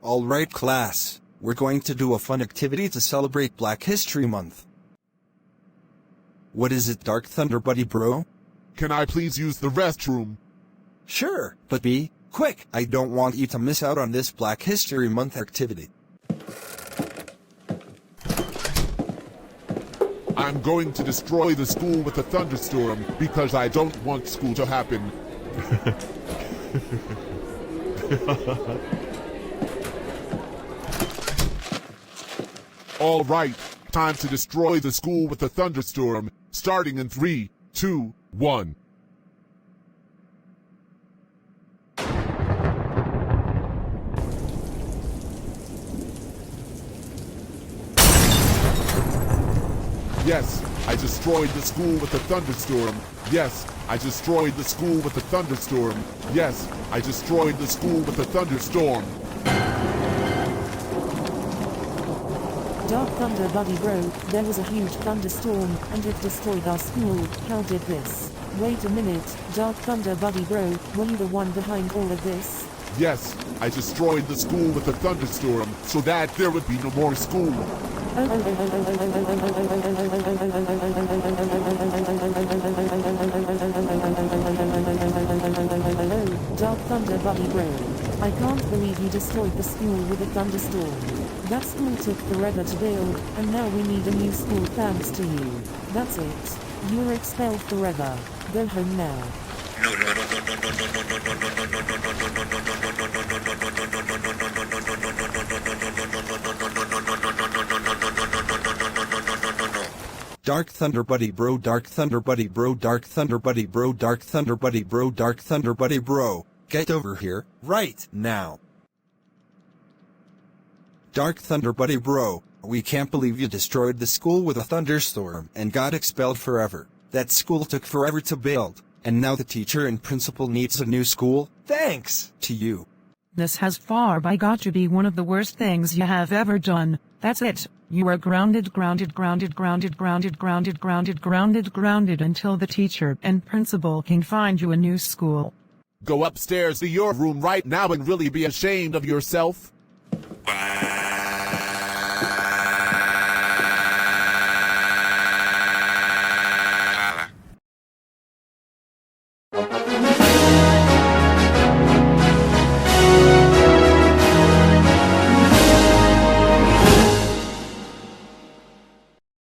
Alright class, we're going to do a fun activity to celebrate Black History Month. What is it, Dark Thunder Buddy bro? Can I please use the restroom? Sure, but be quick. I don't want you to miss out on this Black History Month activity. I'm going to destroy the school with a thunderstorm because I don't want school to happen. All right, time to destroy the school with a thunderstorm, starting in 3, 2, 1. Yes, I destroyed the school with a thunderstorm. Yes, I destroyed the school with a thunderstorm. Yes, I destroyed the school with a thunderstorm. Dark Thunder Buddy bro, there was a huge thunderstorm, and it destroyed our school. How did this? Wait a minute, Dark Thunder Buddy bro, were you the one behind all of this? Yes, I destroyed the school with a thunderstorm, so that there would be no more school. Dark Thunder Buddy bro, I can't believe you destroyed the school with a thunderstorm. That school took forever to build, and now we need a new school thanks to you. That's it. You're expelled forever. Go home now. Dark Thunder Buddy bro, Dark Thunder Buddy bro, Dark Thunder Buddy bro, Dark Thunder Buddy bro, Dark Thunder Buddy bro. Get over here, right now. Dark Thunder Buddy bro, we can't believe you destroyed the school with a thunderstorm and got expelled forever. That school took forever to build, and now the teacher and principal needs a new school, thanks to you. This has far by got to be one of the worst things you have ever done. That's it. You are grounded until the teacher and principal can find you a new school. Go upstairs to your room right now and really be ashamed of yourself.